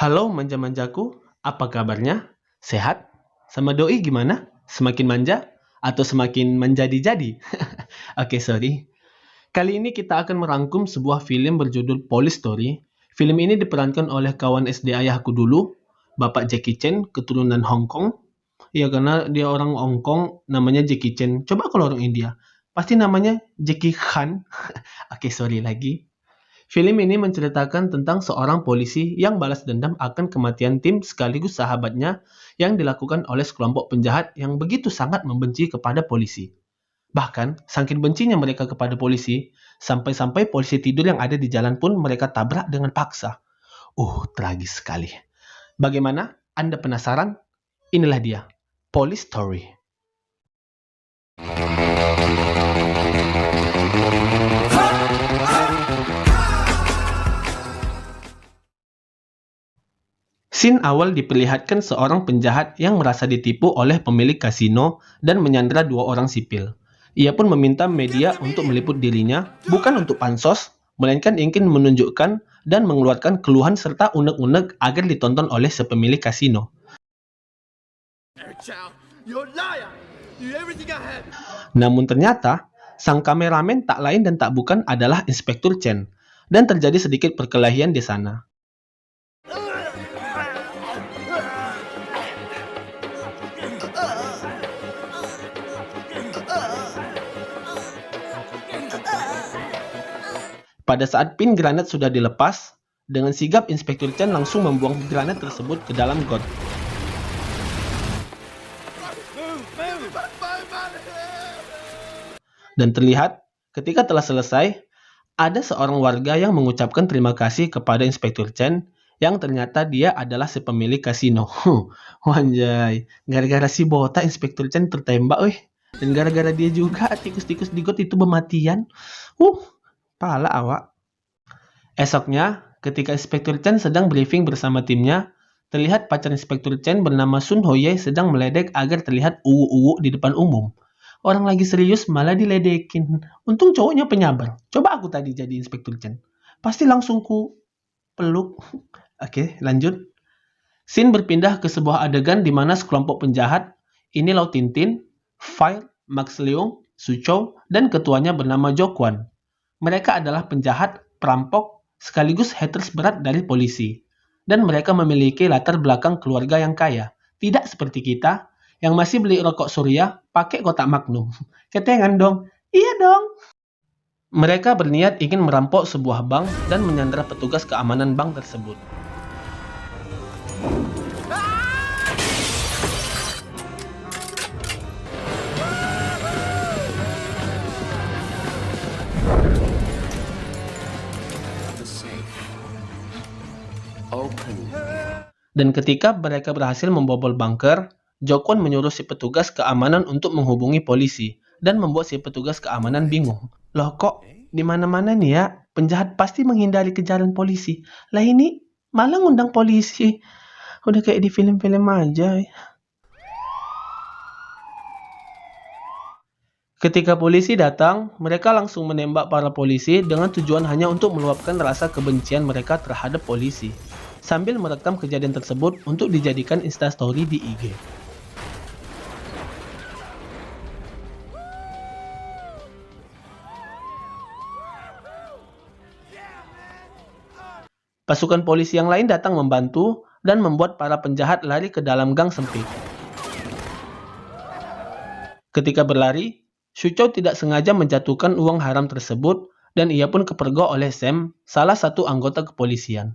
Halo manja-manjaku, apa kabarnya? Sehat? Sama doi gimana? Semakin manja? Atau semakin menjadi-jadi? Oke, sorry. Kali ini kita akan merangkum sebuah film berjudul Police Story. Film ini diperankan oleh kawan SD ayahku dulu, Bapak Jackie Chan, keturunan Hong Kong. Ya, karena dia orang Hong Kong, namanya Jackie Chan. Coba kalau orang India, pasti namanya Jackie Chan. Oke, sorry lagi. Film ini menceritakan tentang seorang polisi yang balas dendam akan kematian tim sekaligus sahabatnya yang dilakukan oleh sekelompok penjahat yang begitu sangat membenci kepada polisi. Bahkan, saking bencinya mereka kepada polisi, sampai-sampai polisi tidur yang ada di jalan pun mereka tabrak dengan paksa. Tragis sekali. Bagaimana? Anda penasaran? Inilah dia, Police Story. Scene awal diperlihatkan seorang penjahat yang merasa ditipu oleh pemilik kasino dan menyandera dua orang sipil. Ia pun meminta media untuk meliput dirinya, bukan untuk pansos, melainkan ingin menunjukkan dan mengeluarkan keluhan serta unek-unek agar ditonton oleh sepemilik kasino. Namun ternyata, sang kameramen tak lain dan tak bukan adalah Inspektur Chen, dan terjadi sedikit perkelahian di sana. Pada saat pin granat sudah dilepas, dengan sigap Inspektur Chen langsung membuang granat tersebut ke dalam got. Dan terlihat, ketika telah selesai, ada seorang warga yang mengucapkan terima kasih kepada Inspektur Chen yang ternyata dia adalah si pemilik kasino. Wanjay, gara-gara si botak Inspektur Chen tertembak, weh. Dan gara-gara dia juga tikus-tikus di got itu bermatian. Pala awak. Esoknya, ketika Inspektur Chen sedang briefing bersama timnya, terlihat pacar Inspektur Chen bernama Sun Hoye sedang meledek agar terlihat uwu-uwu di depan umum. Orang lagi serius malah diledekin. Untung cowoknya penyabar. Coba aku tadi jadi Inspektur Chen. Pasti langsung ku peluk. Oke, lanjut. Scene berpindah ke sebuah adegan di mana sekelompok penjahat, ini Lau Tintin, File, Max Leung, Su Chou, dan ketuanya bernama Jo Quan. Mereka adalah penjahat, perampok, sekaligus haters berat dari polisi. Dan mereka memiliki latar belakang keluarga yang kaya. Tidak seperti kita, yang masih beli rokok Surya pakai kotak Magnum. Ketengan dong. Iya dong. Mereka berniat ingin merampok sebuah bank dan menyandera petugas keamanan bank tersebut. Dan ketika mereka berhasil membobol bunker, Jo Kwon menyuruh si petugas keamanan untuk menghubungi polisi dan membuat si petugas keamanan bingung. Loh kok di mana-mana nih ya, penjahat pasti menghindari kejaran polisi. Lah ini malah ngundang polisi. Udah kayak di film-film aja. Ketika polisi datang, mereka langsung menembak para polisi dengan tujuan hanya untuk meluapkan rasa kebencian mereka terhadap polisi, sambil merekam kejadian tersebut untuk dijadikan instastory di IG. Pasukan polisi yang lain datang membantu dan membuat para penjahat lari ke dalam gang sempit. Ketika berlari, Su Chou tidak sengaja menjatuhkan uang haram tersebut dan ia pun kepergok oleh Sam, salah satu anggota kepolisian.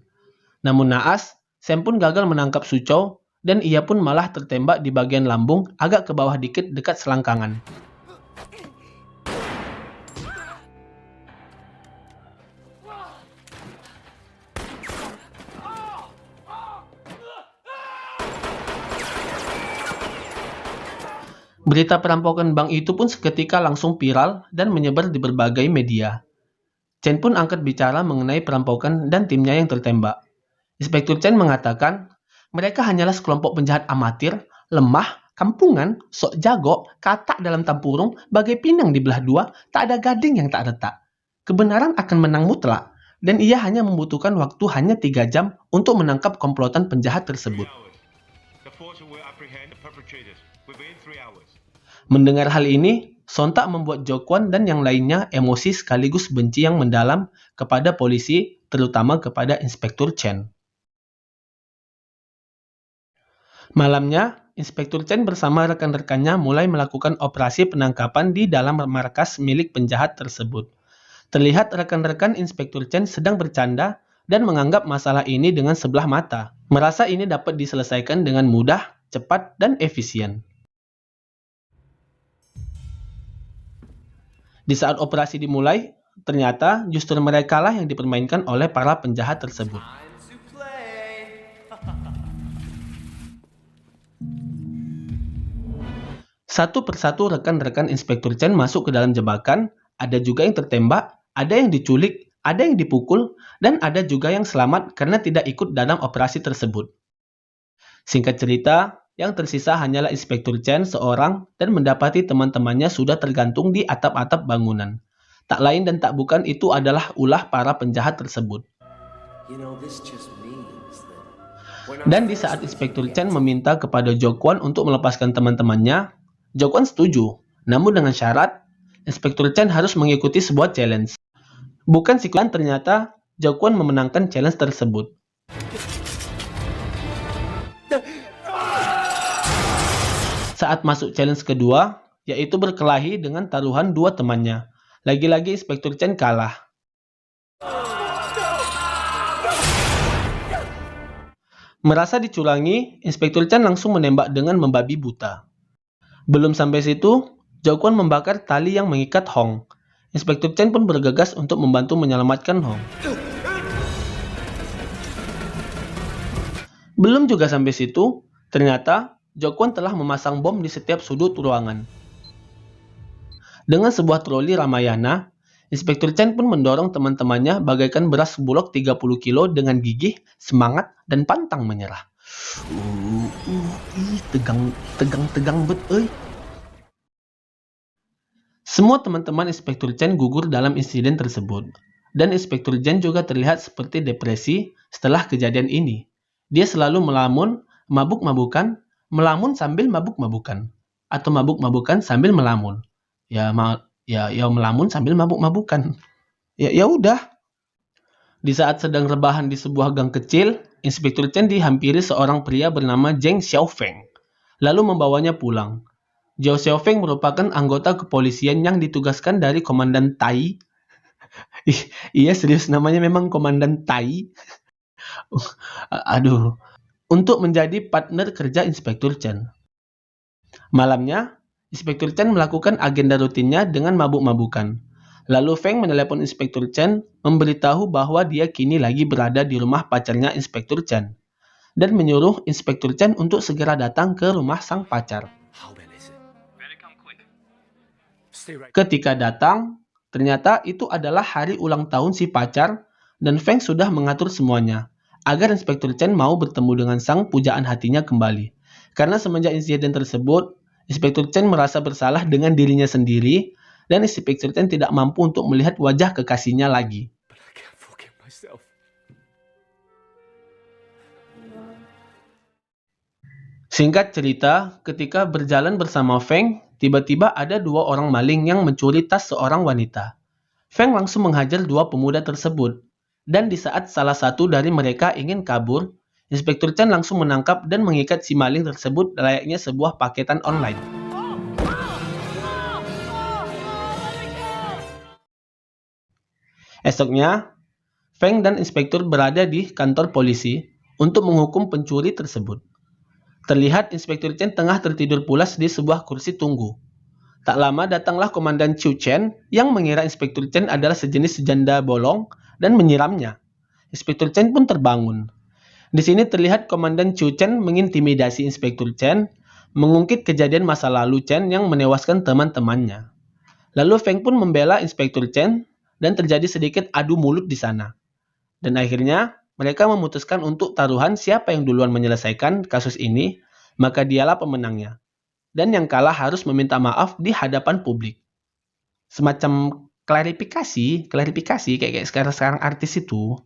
Namun naas, Sam pun gagal menangkap Su Chou dan ia pun malah tertembak di bagian lambung agak ke bawah dikit dekat selangkangan. Berita perampokan bank itu pun seketika langsung viral dan menyebar di berbagai media. Chen pun angkat bicara mengenai perampokan dan timnya yang tertembak. Inspektur Chen mengatakan, mereka hanyalah sekelompok penjahat amatir, lemah, kampungan, sok jago, katak dalam tampurung, bagai pinang di belah dua, tak ada gading yang tak retak. Kebenaran akan menang mutlak. dan ia hanya membutuhkan waktu hanya 3 jam untuk menangkap komplotan penjahat tersebut. Mendengar hal ini, sontak membuat Jo Kwon dan yang lainnya emosi sekaligus benci yang mendalam kepada polisi, terutama kepada Inspektur Chen. Malamnya, Inspektur Chen bersama rekan-rekannya mulai melakukan operasi penangkapan di dalam markas milik penjahat tersebut. Terlihat rekan-rekan Inspektur Chen sedang bercanda dan menganggap masalah ini dengan sebelah mata. Merasa ini dapat diselesaikan dengan mudah, cepat, dan efisien. Di saat operasi dimulai, ternyata justru merekalah yang dipermainkan oleh para penjahat tersebut. Satu persatu rekan-rekan Inspektur Chen masuk ke dalam jebakan, ada juga yang tertembak, ada yang diculik, ada yang dipukul, dan ada juga yang selamat karena tidak ikut dalam operasi tersebut. Singkat cerita, yang tersisa hanyalah Inspektur Chen seorang dan mendapati teman-temannya sudah tergantung di atap-atap bangunan. Tak lain dan tak bukan itu adalah ulah para penjahat tersebut. Dan di saat Inspektur Chen meminta kepada Jo Kwon untuk melepaskan teman-temannya, Jo Kwon setuju, namun dengan syarat Inspektur Chen harus mengikuti sebuah challenge. Bukan sikuan, ternyata Jo Kwon memenangkan challenge tersebut. Saat masuk challenge kedua, yaitu berkelahi dengan taruhan dua temannya. Lagi-lagi Inspektur Chen kalah. Merasa dicurangi, Inspektur Chen langsung menembak dengan membabi buta. Belum sampai situ, Jo Kwon membakar tali yang mengikat Hong. Inspektur Chen pun bergegas untuk membantu menyelamatkan Hong. Belum juga sampai situ, ternyata Jo Kwon telah memasang bom di setiap sudut ruangan. Dengan sebuah troli Ramayana, Inspektur Chen pun mendorong teman-temannya bagaikan beras bulog 30 kilo dengan gigih, semangat, dan pantang menyerah. Tegang bet, euy. Semua teman-teman Inspektur Chen gugur dalam insiden tersebut. Dan Inspektur Chen juga terlihat seperti depresi setelah kejadian ini. Dia selalu melamun, mabuk-mabukan, melamun sambil mabuk-mabukan, atau mabuk-mabukan sambil melamun. Ya melamun sambil mabuk-mabukan. Ya udah. Di saat sedang rebahan di sebuah gang kecil, Inspektur Chen dihampiri seorang pria bernama Zheng Xiaofeng, lalu membawanya pulang. Zhou Xiaofeng merupakan anggota kepolisian yang ditugaskan dari Komandan Tai. Iya serius, namanya memang Komandan Tai. Untuk menjadi partner kerja Inspektur Chen. Malamnya, Inspektur Chen melakukan agenda rutinnya dengan mabuk-mabukan. Lalu Feng menelepon Inspektur Chen, memberitahu bahwa dia kini lagi berada di rumah pacarnya Inspektur Chen, dan menyuruh Inspektur Chen untuk segera datang ke rumah sang pacar. Ketika datang, ternyata itu adalah hari ulang tahun si pacar, dan Feng sudah mengatur semuanya, agar Inspektur Chen mau bertemu dengan sang pujaan hatinya kembali. Karena semenjak insiden tersebut, Inspektur Chen merasa bersalah dengan dirinya sendiri, dan Inspektur Chen tidak mampu untuk melihat wajah kekasihnya lagi. Singkat cerita, ketika berjalan bersama Feng, tiba-tiba ada dua orang maling yang mencuri tas seorang wanita. Feng langsung menghajar dua pemuda tersebut, dan di saat salah satu dari mereka ingin kabur, Inspektur Chen langsung menangkap dan mengikat si maling tersebut layaknya sebuah paketan online. Esoknya, Feng dan Inspektur berada di kantor polisi untuk menghukum pencuri tersebut. Terlihat Inspektur Chen tengah tertidur pulas di sebuah kursi tunggu. Tak lama datanglah Komandan Chu Chen yang mengira Inspektur Chen adalah sejenis janda bolong dan menyiramnya. Inspektur Chen pun terbangun. Di sini terlihat Komandan Chu Chen mengintimidasi Inspektur Chen, mengungkit kejadian masa lalu Chen yang menewaskan teman-temannya. Lalu Feng pun membela Inspektur Chen dan terjadi sedikit adu mulut di sana. Dan akhirnya mereka memutuskan untuk taruhan siapa yang duluan menyelesaikan kasus ini, maka dialah pemenangnya. Dan yang kalah harus meminta maaf di hadapan publik. Semacam klarifikasi kayak sekarang artis itu.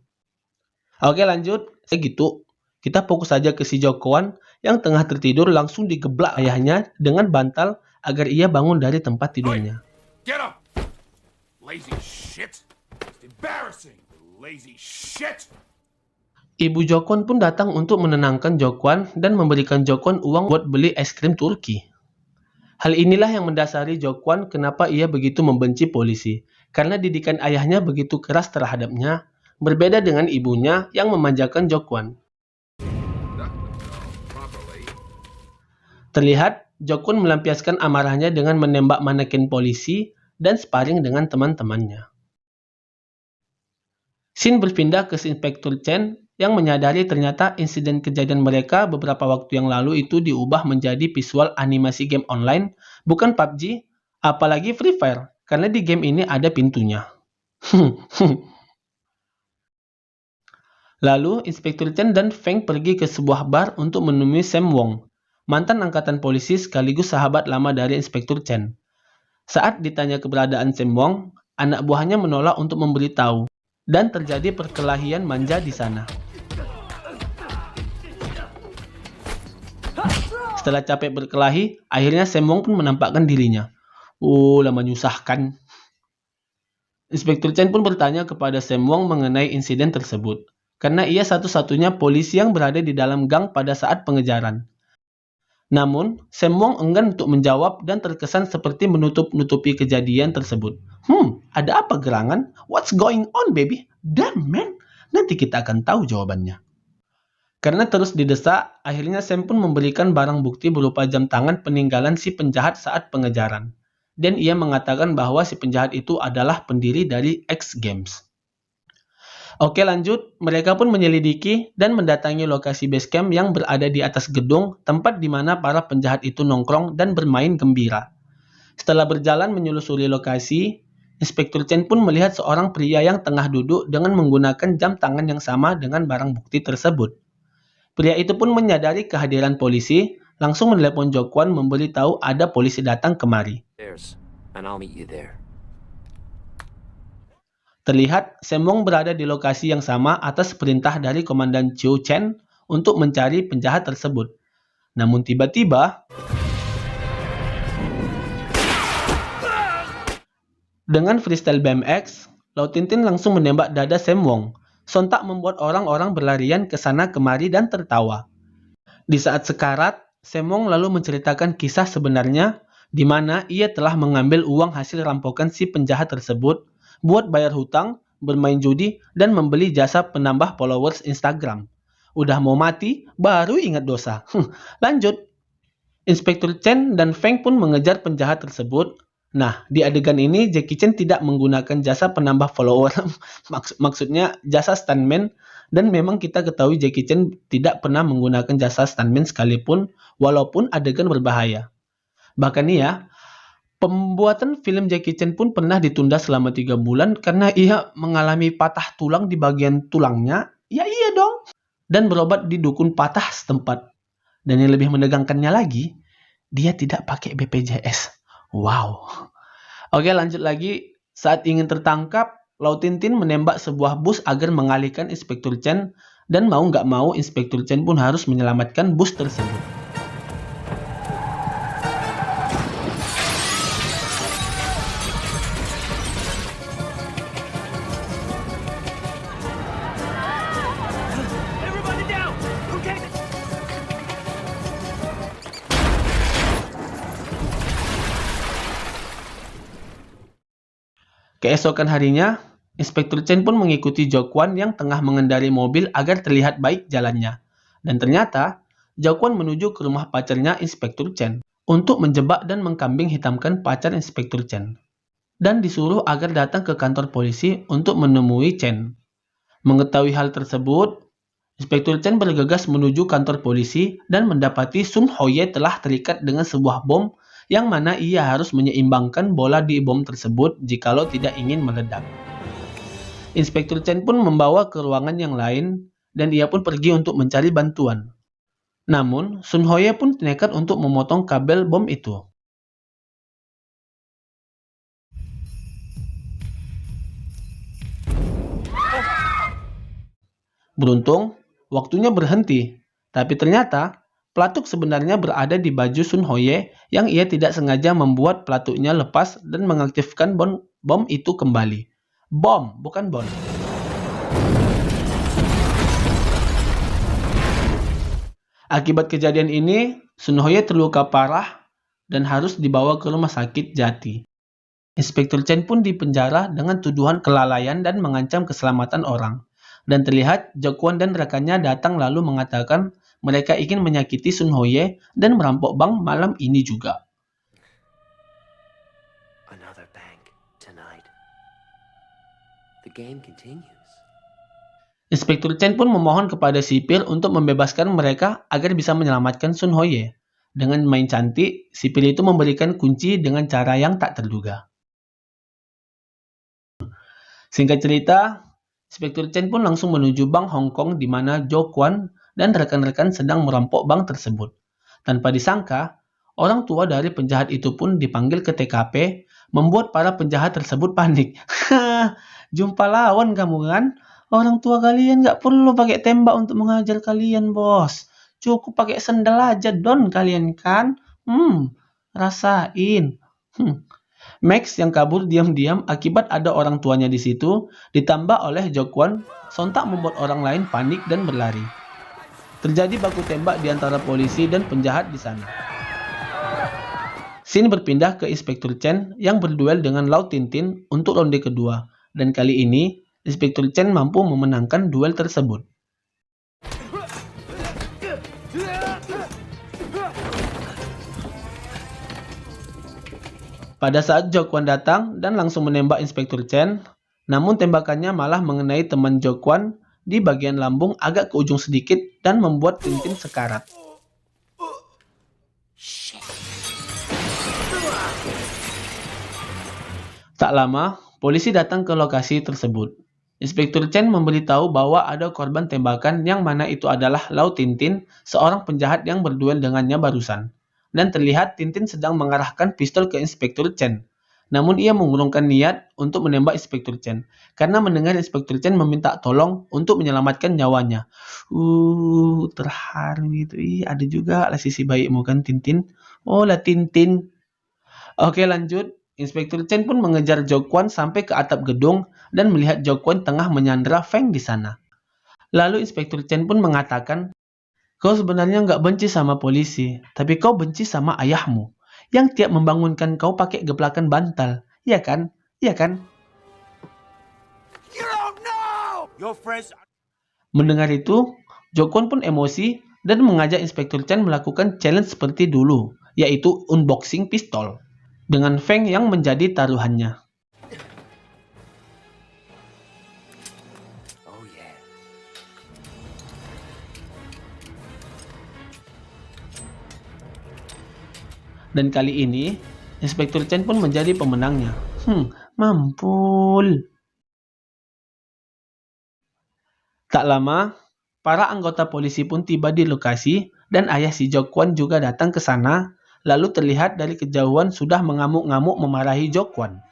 Oke, lanjut. Gitu. Kita fokus saja ke si Jokwon yang tengah tertidur langsung digeblak ayahnya dengan bantal agar ia bangun dari tempat tidurnya. Get up! Lazy shit! It's embarrassing, lazy shit! Ibu Jokwon pun datang untuk menenangkan Jokwon dan memberikan Jokwon uang buat beli es krim Turki. Hal inilah yang mendasari Jokwon kenapa ia begitu membenci polisi, karena didikan ayahnya begitu keras terhadapnya, berbeda dengan ibunya yang memanjakan Jokwon. Terlihat, Jokwon melampiaskan amarahnya dengan menembak manekin polisi dan sparring dengan teman-temannya. Scene berpindah ke Inspektur Chen yang menyadari ternyata insiden kejadian mereka beberapa waktu yang lalu itu diubah menjadi visual animasi game online, bukan PUBG, apalagi Free Fire, karena di game ini ada pintunya. Lalu, Inspektur Chen dan Feng pergi ke sebuah bar untuk menemui Sam Wong, mantan angkatan polisi sekaligus sahabat lama dari Inspektur Chen. Saat ditanya keberadaan Sam Wong, anak buahnya menolak untuk memberitahu, dan terjadi perkelahian manja di sana. Setelah capek berkelahi, akhirnya Sam Wong pun menampakkan dirinya. Lama menyusahkan. Inspektur Chen pun bertanya kepada Sam Wong mengenai insiden tersebut, karena ia satu-satunya polisi yang berada di dalam gang pada saat pengejaran. Namun, Sam Wong enggan untuk menjawab dan terkesan seperti menutup-nutupi kejadian tersebut. Ada apa gerangan? What's going on, baby? Damn, man. Nanti kita akan tahu jawabannya. Karena terus didesak, akhirnya Sam pun memberikan barang bukti berupa jam tangan peninggalan si penjahat saat pengejaran. Dan ia mengatakan bahwa si penjahat itu adalah pendiri dari X Games. Oke, lanjut. Mereka pun menyelidiki dan mendatangi lokasi base camp yang berada di atas gedung, tempat di mana para penjahat itu nongkrong dan bermain gembira. Setelah berjalan menyelusuri lokasi, Inspektur Chen pun melihat seorang pria yang tengah duduk dengan menggunakan jam tangan yang sama dengan barang bukti tersebut. Pria itu pun menyadari kehadiran polisi, langsung menelepon Jokwon memberitahu ada polisi datang kemari. And I'll meet you there. Terlihat, Sam Wong berada di lokasi yang sama atas perintah dari Komandan Chiu Chen untuk mencari penjahat tersebut. Namun tiba-tiba, dengan freestyle BMX, Lau Tintin langsung menembak dada Sam Wong, sontak membuat orang-orang berlarian ke sana kemari dan tertawa. Di saat sekarat, Sam Wong lalu menceritakan kisah sebenarnya di mana ia telah mengambil uang hasil rampokan si penjahat tersebut buat bayar hutang, bermain judi, dan membeli jasa penambah followers Instagram. Udah mau mati, baru ingat dosa. Lanjut. Inspektur Chen dan Feng pun mengejar penjahat tersebut. Nah, di adegan ini Jackie Chan tidak menggunakan jasa penambah follower. Maksudnya jasa stuntman. Dan memang kita ketahui Jackie Chan tidak pernah menggunakan jasa stuntman sekalipun, walaupun adegan berbahaya. Bahkan ya, pembuatan film Jackie Chan pun pernah ditunda selama 3 bulan karena ia mengalami patah tulang di bagian tulangnya. Ya iya dong. Dan berobat di dukun patah setempat. Dan yang lebih menegangkannya lagi, dia tidak pakai BPJS. Wow. Oke, lanjut lagi. Saat ingin tertangkap, Lau Tintin menembak sebuah bus agar mengalihkan Inspektur Chen, dan mau nggak mau Inspektur Chen pun harus menyelamatkan bus tersebut. Keesokan harinya, Inspektur Chen pun mengikuti Jokwon yang tengah mengendarai mobil agar terlihat baik jalannya. Dan ternyata, Jokwon menuju ke rumah pacarnya Inspektur Chen untuk menjebak dan mengkambing hitamkan pacar Inspektur Chen. Dan disuruh agar datang ke kantor polisi untuk menemui Chen. Mengetahui hal tersebut, Inspektur Chen bergegas menuju kantor polisi dan mendapati Sun Hoye telah terikat dengan sebuah bom yang mana ia harus menyeimbangkan bola di bom tersebut jikalau tidak ingin meledak. Inspektur Chen pun membawa ke ruangan yang lain dan ia pun pergi untuk mencari bantuan. Namun, Sun Hoye pun nekat untuk memotong kabel bom itu. Beruntung, waktunya berhenti. Tapi ternyata, pelatuk sebenarnya berada di baju Sun Hoye yang ia tidak sengaja membuat pelatuknya lepas dan mengaktifkan bom itu kembali. Bom, bukan bon. Akibat kejadian ini, Sun Hoye terluka parah dan harus dibawa ke rumah sakit Jati. Inspektur Chen pun dipenjara dengan tuduhan kelalaian dan mengancam keselamatan orang. Dan terlihat Jokwon dan rekannya datang lalu mengatakan mereka ingin menyakiti Sun Hoye dan merampok bank malam ini juga. Another bank tonight. The game continues. Inspektur Chen pun memohon kepada sipir untuk membebaskan mereka agar bisa menyelamatkan Sun Hoye. Dengan main cantik, sipir itu memberikan kunci dengan cara yang tak terduga. Singkat cerita, Inspektur Chen pun langsung menuju bank Hong Kong di mana Jo Kwon dan rekan-rekan sedang merampok bank tersebut. Tanpa disangka, orang tua dari penjahat itu pun dipanggil ke TKP, membuat para penjahat tersebut panik. Jumpa lawan kamu kan? Orang tua kalian gak perlu pakai tembak untuk mengajar kalian, bos. Cukup pakai sendal aja, don kalian kan? Rasain. Max yang kabur diam-diam akibat ada orang tuanya di situ, ditambah oleh Jo Kwon, sontak membuat orang lain panik dan berlari. Terjadi baku tembak di antara polisi dan penjahat di sana. Scene berpindah ke Inspektur Chen yang berduel dengan Lau Tintin untuk ronde kedua, dan kali ini Inspektur Chen mampu memenangkan duel tersebut. Pada saat Jo Kwon datang dan langsung menembak Inspektur Chen, namun tembakannya malah mengenai teman Jo Kwon di bagian lambung agak ke ujung sedikit dan membuat Tintin sekarat. Tak lama, polisi datang ke lokasi tersebut. Inspektur Chen memberitahu bahwa ada korban tembakan yang mana itu adalah Lau Tintin, seorang penjahat yang berduel dengannya barusan. Dan terlihat Tintin sedang mengarahkan pistol ke Inspektur Chen. Namun ia mengurungkan niat untuk menembak Inspektur Chen, karena mendengar Inspektur Chen meminta tolong untuk menyelamatkan nyawanya. Terharu gitu. Ada juga lah sisi baikmu kan Tintin. Oh lah Tintin. Oke lanjut. Inspektur Chen pun mengejar Jo Kwon sampai ke atap gedung dan melihat Jo Kwon tengah menyandera Feng di sana. Lalu Inspektur Chen pun mengatakan, kau sebenarnya nggak benci sama polisi, tapi kau benci sama ayahmu, yang tiap membangunkan kau pakai geplakan bantal. Iya kan? Iya kan? You don't know! Your friends... Mendengar itu, Jo Kwon pun emosi dan mengajak Inspektur Chen melakukan challenge seperti dulu, yaitu unboxing pistol, dengan Feng yang menjadi taruhannya. Oh yeah. Dan kali ini, Inspektur Chen pun menjadi pemenangnya. Mampul. Tak lama, para anggota polisi pun tiba di lokasi dan ayah si Jo Kwon juga datang ke sana. Lalu terlihat dari kejauhan sudah mengamuk-ngamuk memarahi Jo Kwon.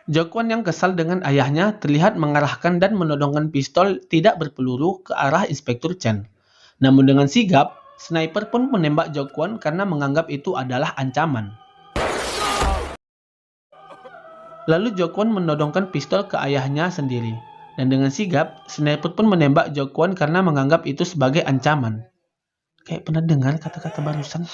Jo Kwon yang kesal dengan ayahnya terlihat mengarahkan dan menodongkan pistol tidak berpeluru ke arah Inspektur Chen. Namun dengan sigap, sniper pun menembak Jo Kwon karena menganggap itu adalah ancaman. Lalu Jo Kwon menodongkan pistol ke ayahnya sendiri. Dan dengan sigap, sniper pun menembak Jo Kwon karena menganggap itu sebagai ancaman. Kayak pernah dengar kata-kata barusan.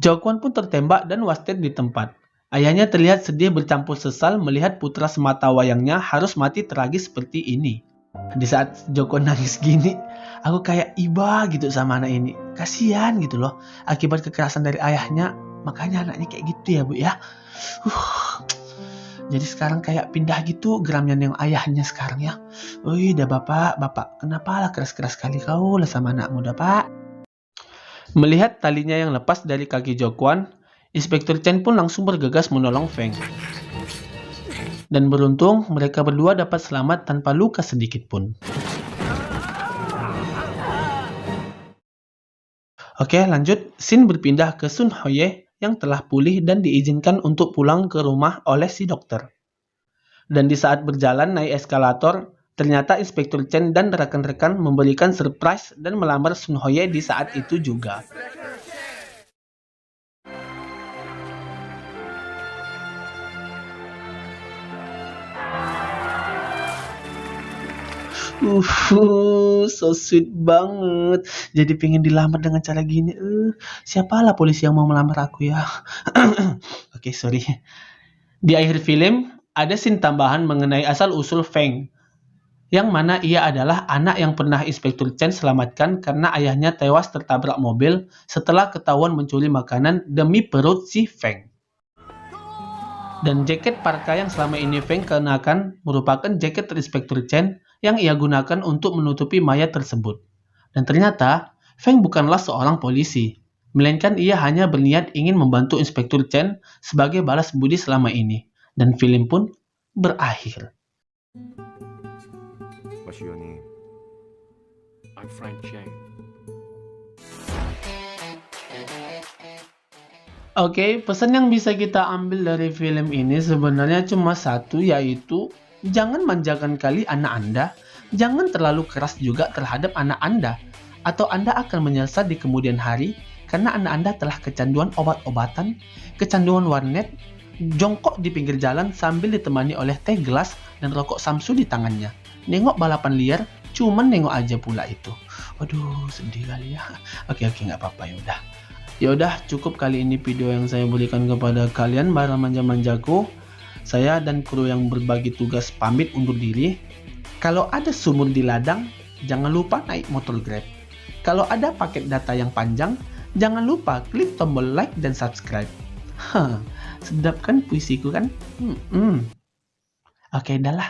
Jo Kwon pun tertembak dan wasted di tempat. Ayahnya terlihat sedih bercampur sesal melihat putra semata wayangnya harus mati tragis seperti ini. Di saat Jo Kwon nangis gini, aku kayak iba gitu sama anak ini. Kasihan gitu loh, akibat kekerasan dari ayahnya, makanya anaknya kayak gitu ya bu ya. Jadi sekarang kayak pindah gitu geramnya yang ayahnya sekarang ya. Dah bapak, kenapa lah keras-keras kali kau lah sama anak muda pak? Melihat talinya yang lepas dari kaki Jo Kwon, Inspektur Chen pun langsung bergegas menolong Feng. Dan beruntung mereka berdua dapat selamat tanpa luka sedikit pun. Oke lanjut, scene berpindah ke Sun Hoye yang telah pulih dan diizinkan untuk pulang ke rumah oleh si dokter. Dan di saat berjalan naik eskalator, ternyata Inspektur Chen dan rekan-rekan memberikan surprise dan melamar Sun Hoye di saat itu juga. So sweet banget. Jadi pengen dilamar dengan cara gini. Siapalah polisi yang mau melamar aku ya? Oke, sorry. Di akhir film, ada scene tambahan mengenai asal-usul Feng, yang mana ia adalah anak yang pernah Inspektur Chen selamatkan karena ayahnya tewas tertabrak mobil setelah ketahuan mencuri makanan demi perut si Feng. Dan jaket parka yang selama ini Feng kenakan merupakan jaket Inspektur Chen yang ia gunakan untuk menutupi mayat tersebut. Dan ternyata, Feng bukanlah seorang polisi, melainkan ia hanya berniat ingin membantu Inspektur Chen sebagai balas budi selama ini. Dan film pun berakhir. What's your name? I'm Frank Cheng. Oke, pesan yang bisa kita ambil dari film ini sebenarnya cuma satu, yaitu jangan manjakan kali anak Anda, jangan terlalu keras juga terhadap anak Anda, atau Anda akan menyesal di kemudian hari karena anak Anda telah kecanduan obat-obatan, kecanduan warnet, jongkok di pinggir jalan sambil ditemani oleh teh gelas dan rokok Samsu di tangannya. Nengok balapan liar, cuman nengok aja pula itu. Waduh, sedih kali ya. Oke, nggak apa-apa, yaudah. Yaudah, cukup kali ini video yang saya berikan kepada kalian, para manja-manjaku. Saya dan kru yang berbagi tugas pamit undur diri. Kalau ada sumur di ladang, jangan lupa naik motor Grab. Kalau ada paket data yang panjang, jangan lupa klik tombol like dan subscribe. Sedap kan puisiku kan? Oke, dah lah.